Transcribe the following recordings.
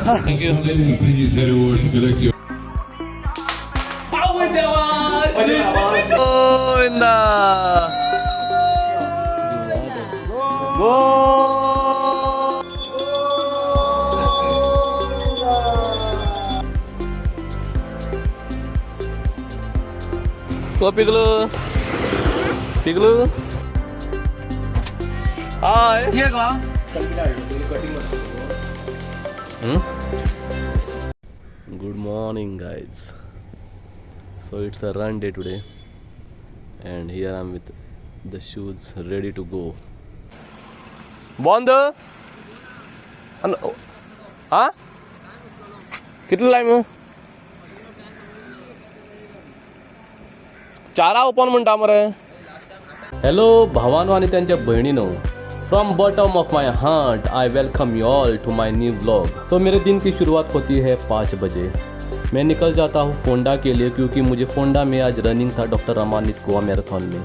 Thank you. Govinda गो पिगलू पिगलू hi good morning guys. So it's a run day today and here I'm with the shoes ready to go. बंद हा कितलं time चारा open म्हणटा मरे. हॅलो भावानो आणि त्यांच्या बहिणीनो. From bottom of my heart I welcome you all to my new vlog. So मेरे दिन की शुरुआत होती है 5 बजे. मैं निकल जाता हूँ फोंडा के लिए क्योंकि मुझे फोंडा में आज रनिंग था डॉक्टर रमानिस गोवा मैराथन में.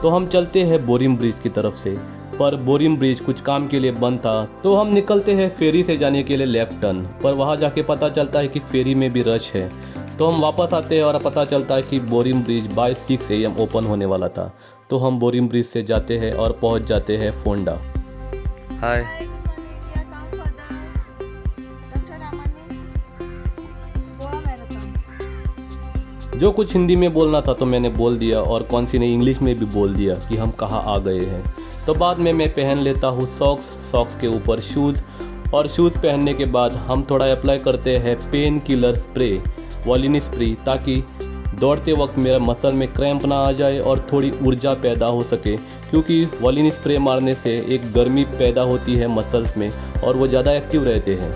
तो हम चलते हैं बोरिम ब्रिज की तरफ से, पर बोरिम ब्रिज कुछ काम के लिए बंद था तो हम निकलते हैं फेरी से जाने के लिए लेफ्ट टर्न. पर वहाँ जाके पता चलता है कि फेरी में भी रश है. तो हम वापस आते हैं और पता चलता है कि बोरिम ब्रिज बाय 6 AM ओपन होने वाला था. तो हम बोरिम ब्रिज से जाते हैं और पहुँच जाते हैं फोंडा. हाय जो कुछ हिंदी में बोलना था तो मैंने बोल दिया और कौन सी ने इंग्लिश में भी बोल दिया कि हम कहाँ आ गए हैं. तो बाद में मैं पहन लेता हूँ सॉक्स के ऊपर शूज़ और शूज़ पहनने के बाद हम थोड़ा अप्लाई करते हैं pain killer spray Volini spray ताकि दौड़ते वक्त मेरा मसल में क्रैम्प ना आ जाए और थोड़ी ऊर्जा पैदा हो सके क्योंकि वॉलिनी स्प्रे मारने से एक गर्मी पैदा होती है मसल्स में और वो ज़्यादा एक्टिव रहते हैं.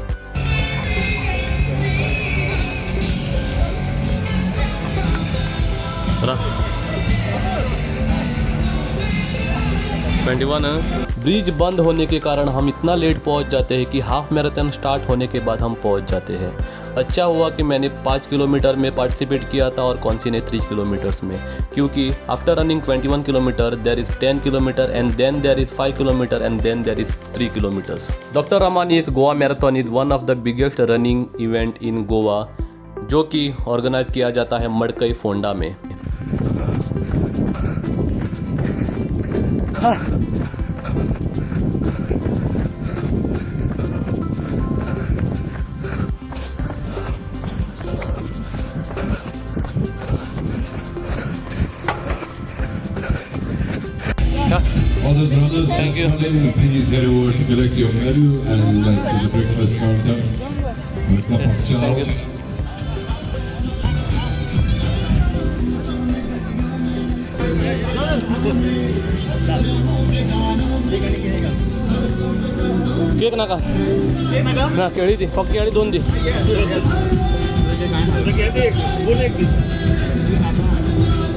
21 ब्रिज बंद होने के कारण हम इतना लेट पहुंच जाते हैं कि हाफ मैराथन स्टार्ट होने के बाद हम पहुंच जाते हैं. अच्छा हुआ कि मैंने 5 किलोमीटर में पार्टिसिपेट किया था और कौन सी ने 3 किलोमीटर्स में क्योंकि after running 21 kilometre there is 10 kilometre and then there is 5 kilometre and then there is 3 kilometres. Doctor Ramani's Goa marathon is one of the biggest running event in Goa जो कि ऑर्गेनाइज किया जाता है मडकई फोंडा में. All those runners, thank you. Please head over to collect your medal and like to the breakfast counter with a cup of chow. Cake नका ना केळी दे फक्त केळी 2 दे.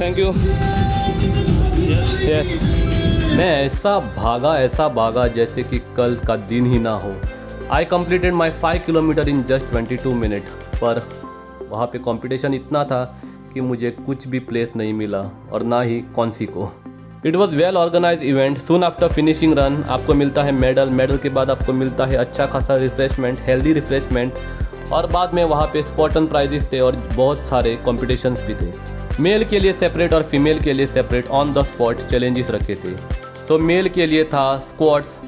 Thank you. यस मैं ऐसा भागा जैसे कि कल का दिन ही ना हो. आई completed my 5 kilometre in just 22 minute. पर वहाँ पे कंपटीशन इतना था कि मुझे कुछ भी प्लेस नहीं मिला और ना ही कौन सी को. It was well organise event. Soon after finishing run आपको मिलता है मेडल के बाद आपको मिलता है अच्छा खासा रिफ्रेशमेंट हेल्दी रिफ्रेशमेंट और बाद में वहाँ पे स्पॉटन प्राइजेस थे और बहुत सारे कॉम्पिटिशन्स भी थे. मेल के लिए सेपरेट और फीमेल के लिए separate on the spot challenges रखे थे. सो मेल के लिए था स्क्वाट्स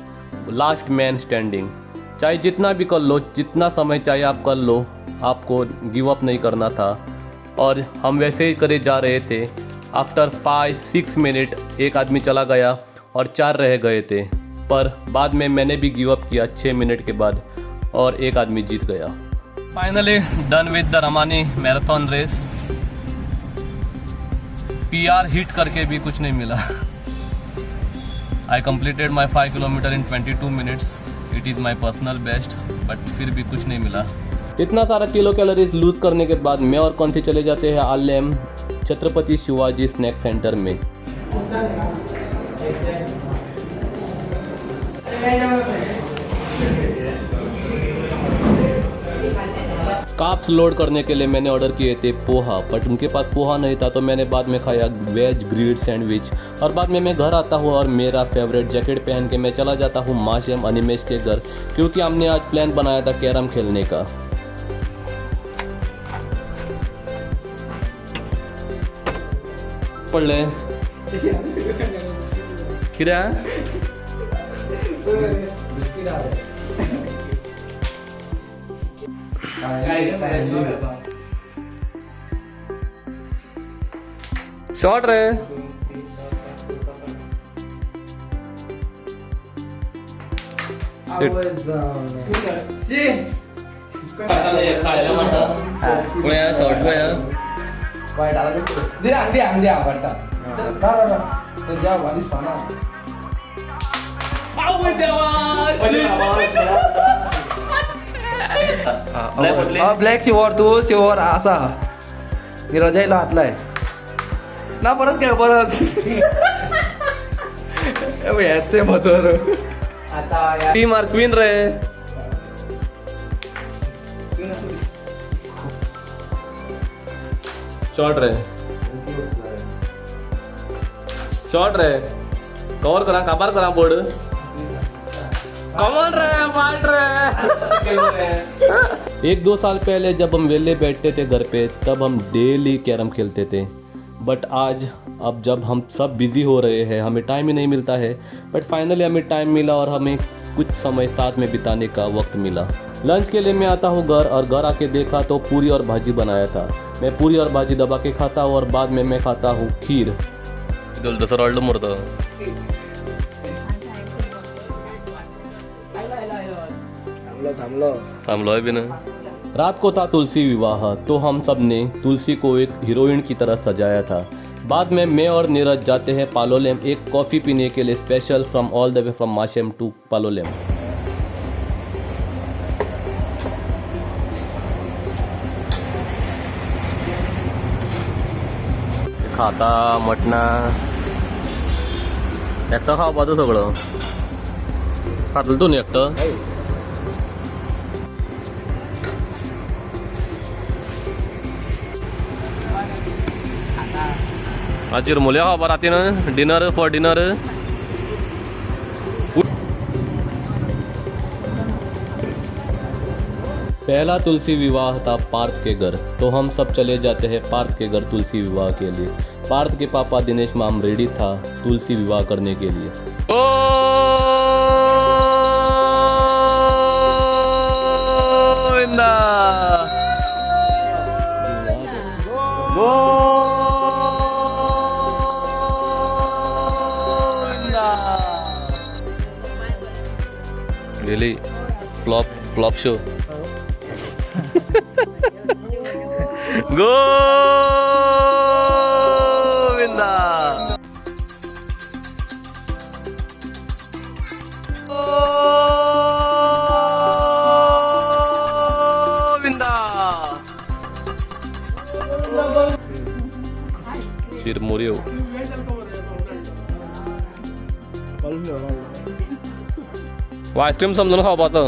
लास्ट मैन स्टैंडिंग. चाहे जितना भी कर लो जितना समय चाहे आप कर लो आपको गिव अप नहीं करना था और हम वैसे ही करे जा रहे थे. आफ्टर 5-6 मिनट एक आदमी चला गया और 4 रह गए थे. पर बाद में मैंने भी गिव अप किया 6 मिनट के बाद और एक आदमी जीत गया. Finally done with the Ramani marathon race. PR hit करके भी कुछ नहीं मिला. I completed my 5 kilometre in 22 minutes. It is my personal best but फिर भी कुछ नहीं मिला. इतना सारा किलो कैलोरीज लूज करने के बाद मैं और कौन से चले जाते हैं आलेम छत्रपति शिवाजी स्नैक सेंटर में. काप्स लोड करने के लिए मैंने ऑर्डर किए थे पोहा, बट उनके पास पोहा नहीं था तो मैंने बाद में खाया वेज ग्रिल्ड सैंडविच। और बाद में मैं घर आता हूँ और मेरा फेवरेट जैकेट पहन के मैं चला जाता हूँ माशेम अनिमेश के घर, क्योंकि हमने आज प्लान बनाया था कैरम खेलने का। पढ़ ले किरा शॉर्ट रे शॉर्ट ब्लॅक शिवर तू शिवर असा मी रजाईला हातलाय ना परत काय परत याचे मधुर टी मार्क क्वीन रे शॉर्ट रे कवर करा काबार करा बोर्ड कमॉन रे मार रे 1-2 साल पहले जब हम वेले बैठते थे घर पे तब हम डेली कैरम खेलते थे, बट आज अब जब हम सब बिजी हो रहे हैं हमें टाइम ही नहीं मिलता है। बट फाइनली हमें टाइम मिला और हमें कुछ समय साथ में बिताने का वक्त मिला। लंच के लिए मैं आता हूँ घर और घर आके देखा तो पूरी और भाजी बनाया था। मैं पूरी और भाजी दबा के खाता हूँ और बाद में मैं खाता हूँ खीर। थांबलो है भी ना। रात को था तुलसी विवाह तो हम सब ने तुलसी को एक हीरोइन की तरह सजाया था। बाद में मैं और नीरज जाते हैं पालोलेम एक कॉफ़ी पीने के लिए, special from all the way from Mashem to Palolem. खाता मटना एकटं खावपाचो सगळं खातलो तूं न्ही एकटं आज चिरमुले खावपा रातीन डिनर फॉर डिनर। पहला तुलसी विवाह था पार्थ के घर तो हम सब चले जाते हैं पार्थ के घर तुलसी विवाह के लिए। पार्थ के पापा दिनेश माम रेडी था तुलसी विवाह करने के लिए। Really flop show. Govinda. Govinda. Chirmurio. Ice cream समजून खावपाचो।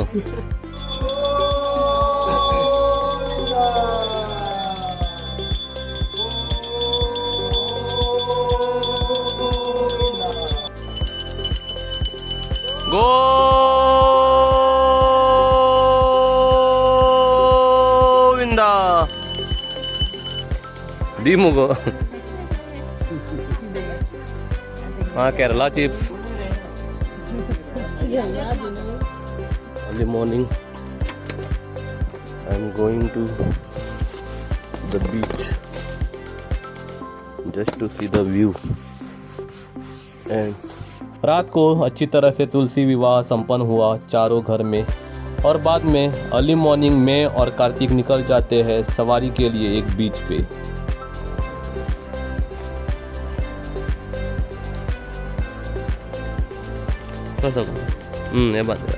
गोविंदा दी मुगो हाँ Kerala chips. Early morning I'm going to the beach just to see the view and रात को अच्छी तरह से तुलसी विवाह संपन्न हुआ चारों घर में और बाद में अर्ली मॉर्निंग में और कार्तिक निकल जाते हैं सवारी के लिए एक बीच पे।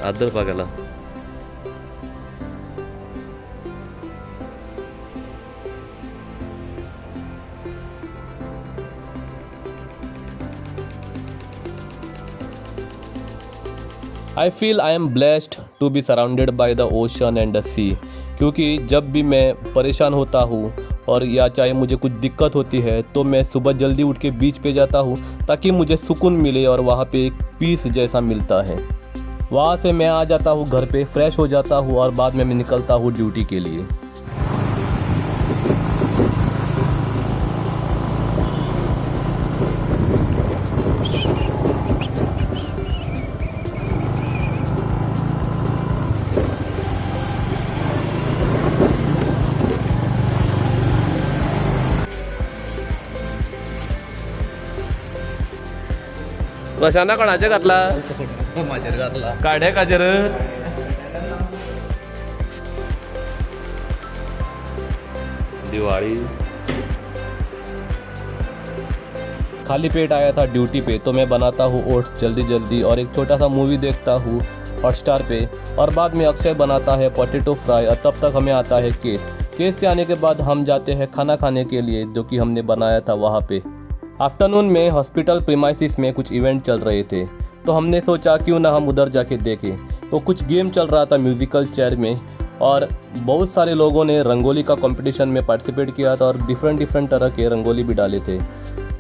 आदर पागला I feel I am blessed to be surrounded by the ocean and the sea, क्योंकि जब भी मैं परेशान होता हूँ और या चाहे मुझे कुछ दिक्कत होती है तो मैं सुबह जल्दी उठ के बीच पे जाता हूँ ताकि मुझे सुकून मिले और वहाँ पे एक पीस जैसा मिलता है। वहाँ से मैं आ जाता हूँ घर पे, फ्रेश हो जाता हूँ और बाद में मैं निकलता हूँ ड्यूटी के लिए। प्रशांता कोणाचे घातला? माझ्यावर घातला. काढे काजर दिवाली। खाली पेट आया था ड्यूटी पे तो मैं बनाता हूँ ओट्स जल्दी जल्दी और एक छोटा सा मूवी देखता हूँ हॉटस्टार पे, और बाद में अक्षय बनाता है पोटैटो फ्राई और तब तक हमें आता है केस से आने के बाद हम जाते हैं खाना खाने के लिए जो कि हमने बनाया था वहाँ पे। आफ्टरनून में हॉस्पिटल प्रीमाइसिस में कुछ इवेंट चल रहे थे तो हमने सोचा क्यों ना हम उधर जाके देखें। तो कुछ गेम चल रहा था म्यूजिकल चेयर में और बहुत सारे लोगों ने रंगोली का कंपटीशन में पार्टिसिपेट किया था और डिफरेंट तरह के रंगोली भी डाले थे।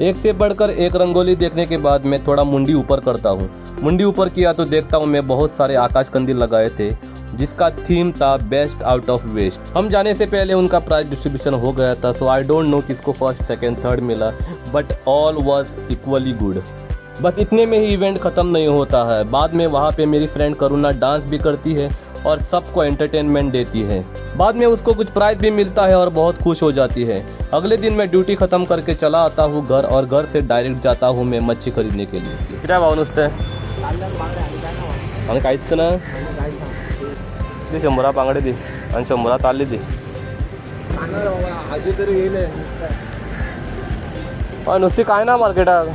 एक से बढ़कर एक रंगोली देखने के बाद मैं थोड़ा मुंडी ऊपर करता हूँ। मुंडी ऊपर किया तो देखता हूँ मैं बहुत सारे आकाश कंदील लगाए थे जिसका थीम था बेस्ट आउट ऑफ वेस्ट। हम जाने से पहले उनका प्राइज डिस्ट्रीब्यूशन हो गया था, सो आई डोंट नो किसको फर्स्ट सेकंड थर्ड मिला, but all was equally good. बस इतने में ही इवेंट ख़त्म नहीं होता है, बाद में वहाँ पे मेरी फ्रेंड करुणा डांस भी करती है और सबको एंटरटेनमेंट देती है। बाद में उसको कुछ प्राइज भी मिलता है और बहुत खुश हो जाती है। अगले दिन मैं ड्यूटी ख़त्म करके चला आता हूँ घर और घर से डायरेक्ट जाता हूँ मैं मच्छी खरीदने के लिए। क्या भाव नुसते आणि काहीच ना, ती 100 बांगडे दे आणि 100 ताल्ले दे। नुसती काय ना मार्केटात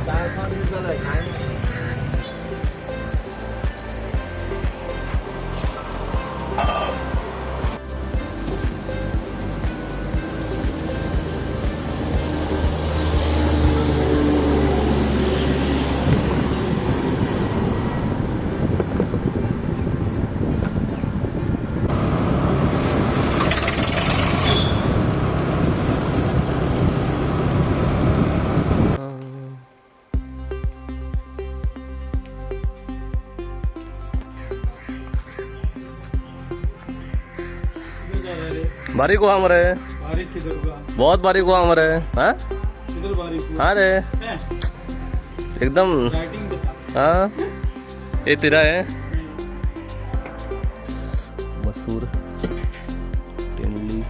बारीक हुआ हमारे, बहुत बारीक हुआ हमारे। हाँ हाँ रे एकदम। हाँ ये तेरा है मसूर टेंडली।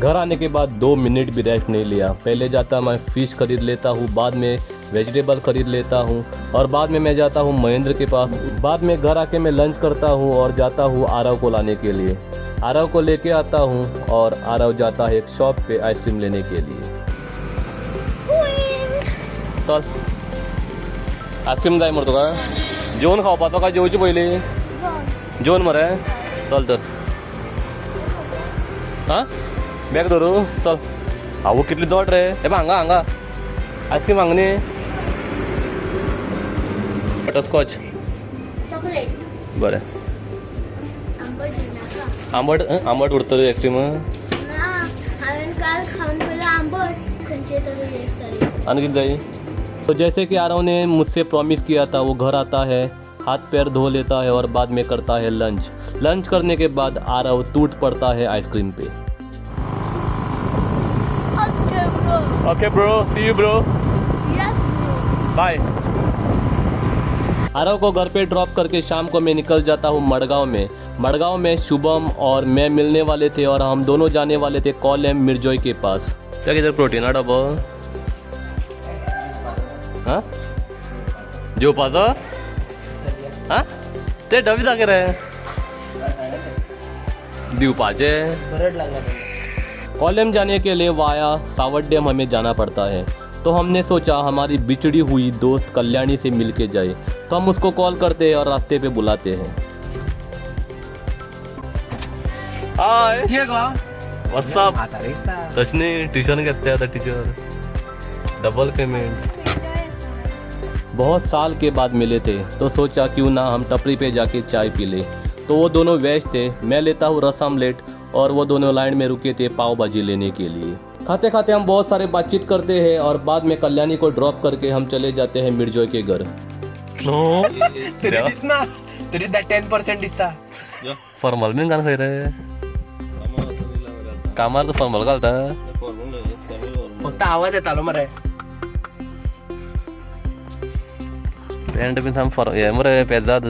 घर आने के बाद 2 मिनट भी रेस्ट नहीं लिया। पहले जाता मैं फिश खरीद लेता हूँ, बाद में वेजिटेबल खरीद लेता हूँ और बाद में मैं जाता हूँ महेंद्र के पास। बाद में घर आके मैं लंच करता हूँ और जाता हूँ आरव को लाने के लिए। आरव को लेके आता हूँ और आरव जाता है एक शॉप पे आइसक्रीम लेने के लिए। चल आइसक्रीम जाय मरतो का? जेवण खावपाचो का जेवचे पयली? जेवण मरे चल तर। हाँ बॅग धरू चल। आवो कितली जड रे। हे बघ हांगा हांगा आइसक्रीम हांगनी बटरस्कॉच चॉकलेट बरें। आंबट आंबट उरतली आइसक्रीम ना हांवें काल खावन पयलें आंबट खंयचे तरी दिसताली। आनी कितें जाय? तो जैसे कि आरव ने मुझसे प्रॉमिस किया था वो घर आता है, हाथ पैर धो लेता है और बाद में करता है लंच। लंच करने के बाद आरव टूट पड़ता है आइसक्रीम पे। Okay bro see you bro bye. Aarav को घर पे ड्रॉप करके शाम को मैं निकल जाता हूँ मडगांव में। मडगांव में शुभम और मैं मिलने वाले थे और हम दोनों जाने वाले थे कॉलेम मिर्जॉय के पास। क्या किधर प्रोटीन डबल हाँ जो पासा हाँ ते डबी दाखे रे दिवपाचे। कॉलेम जाने के लिए वाया सावट डैम हमें जाना पड़ता है, तो हमने सोचा हमारी बिछड़ी हुई दोस्त कल्याणी से मिलके जाए। तो हम उसको कॉल करते हैं और रास्ते पे बुलाते हैं। हाय व्हाट्सअप रशनी ट्यूशन घेतले आता टीचर डबल पेमेंट बहुत साल के बाद मिले थे तो सोचा क्यों ना हम टपरी पे जाके चाय पी ले। तो वो दोनों वेज थे, मैं लेता हूँ रस आमलेट और वो दोनों लाइन में रुके थे पाव भाजी लेने के लिए। खाते खाते हम बहुत सारे बातचीत करते हैं और बाद में कल्याणी को ड्रॉप करके हम चले जाते हैं मिर्जॉय के घर। तरी 10% दिसता फॉर्मल में गाणं खैर कामार तर फॉर्मल घालता फक्त आवाज येत आलो मरे पॅन्ट बीन साम फॉर हे मरे पेजाद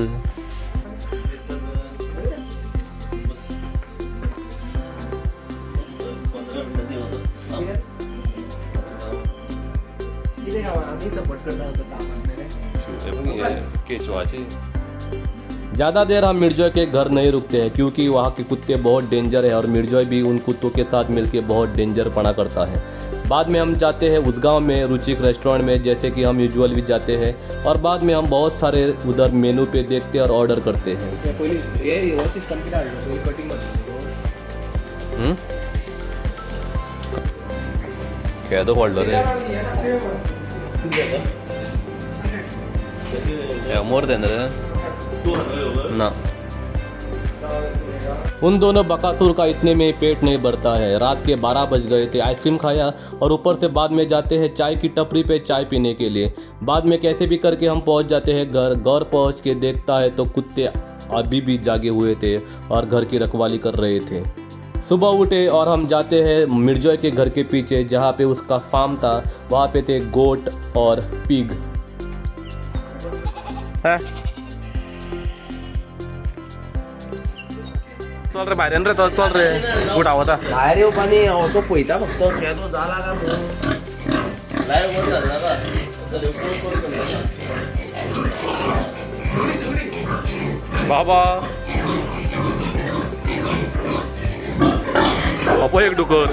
ज़्यादा देर हम मिर्जॉय के घर नहीं रुकते हैं क्योंकि वहाँ के कुत्ते बहुत डेंजर है और मिर्जॉय भी उन कुत्तों के साथ मिलके बहुत डेंजर पना करता है। बाद में हम जाते हैं उस गाँव में रुचिक रेस्टोरेंट में, जैसे कि हम यूजुअल भी जाते हैं, और बाद में हम बहुत सारे उधर मेनू पे देखते हैं और ऑर्डर करते हैं। क्या तो पढ़ लो रे मोर देन रे ना। उन दोनों बकासुर का इतने में पेट नहीं भरता है। रात के 12 बज गए थे, आइसक्रीम खाया और ऊपर से बाद में जाते हैं चाय की टपरी पे चाय पीने के लिए। बाद में कैसे भी करके हम पहुंच जाते हैं घर। घर पहुंच के देखता है तो कुत्ते अभी भी जागे हुए थे और घर की रखवाली कर रहे थे। सुबह उठे और हम जाते हैं मिर्जॉय के घर के पीछे जहाँ पे उसका फार्म था। वहाँ पे थे गोट और पिग। चल रे बाहेर रे तो चल रे कुठं होता बाहेर येऊ पाणी असं पोयता फक्त खेळतो झाला का बाबा अपो एक डुकर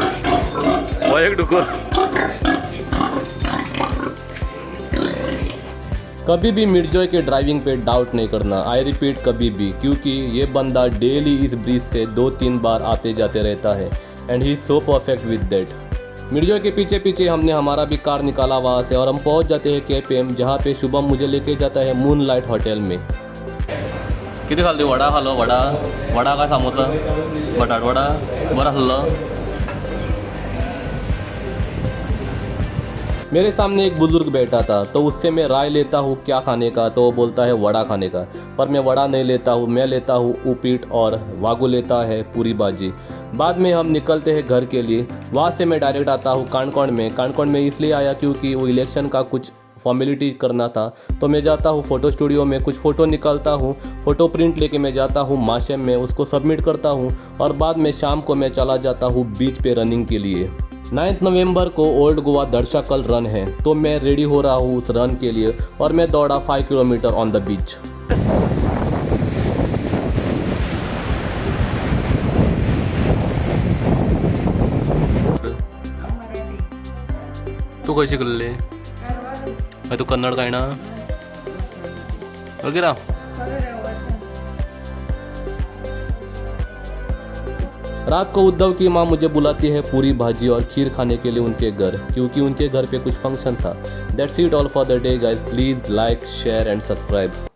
कभी भी मिर्जॉय के ड्राइविंग पे डाउट नहीं करना। आई रिपीट कभी भी, क्योंकि ये बंदा डेली इस ब्रिज से 2-3 बार आते जाते रहता है and he is so perfect with that. मिर्जॉय के पीछे पीछे हमने हमारा भी कार निकाला वहाँ से और हम पहुँच जाते हैं KPM, जहाँ पे शुभम मुझे लेके जाता है मूनलाइट होटल में। किती खाल्ली वडा खालो वडा का समोसा बटाट वडा बरा खाल्लो। मेरे सामने एक बुजुर्ग बैठा था तो उससे मैं राय लेता हूँ क्या खाने का, तो वो बोलता है वड़ा खाने का, पर मैं वड़ा नहीं लेता हूँ, मैं लेता हूँ उपीट और वागू लेता है पूरी भाजी। बाद में हम निकलते हैं घर के लिए। वहाँ से मैं डायरेक्ट आता हूँ कानकोण में इसलिए आया क्योंकि वो इलेक्शन का कुछ फॉर्मेलिटी करना था। तो मैं जाता हूँ फ़ोटो स्टूडियो में, कुछ फ़ोटो निकालता हूँ, फ़ोटो प्रिंट लेके मैं जाता हूँ माशेम में, उसको सबमिट करता हूँ और बाद में शाम को मैं चला जाता हूँ बीच पे रनिंग के लिए। 9 नवंबर को ओल्ड गोवा दर्शाकल रन है तो मैं रेडी हो रहा हूँ उस रन के लिए और मैं दौड़ा 5 किलोमीटर ऑन द बीच। तू कशी शिकलेली? तू कन्नड काय ना वगैरह। रात को उद्धव की माँ मुझे बुलाती है पूरी भाजी और खीर खाने के लिए उनके घर, क्योंकि उनके घर पे कुछ फंक्शन था। That's it all for the day guys. Please like share and subscribe.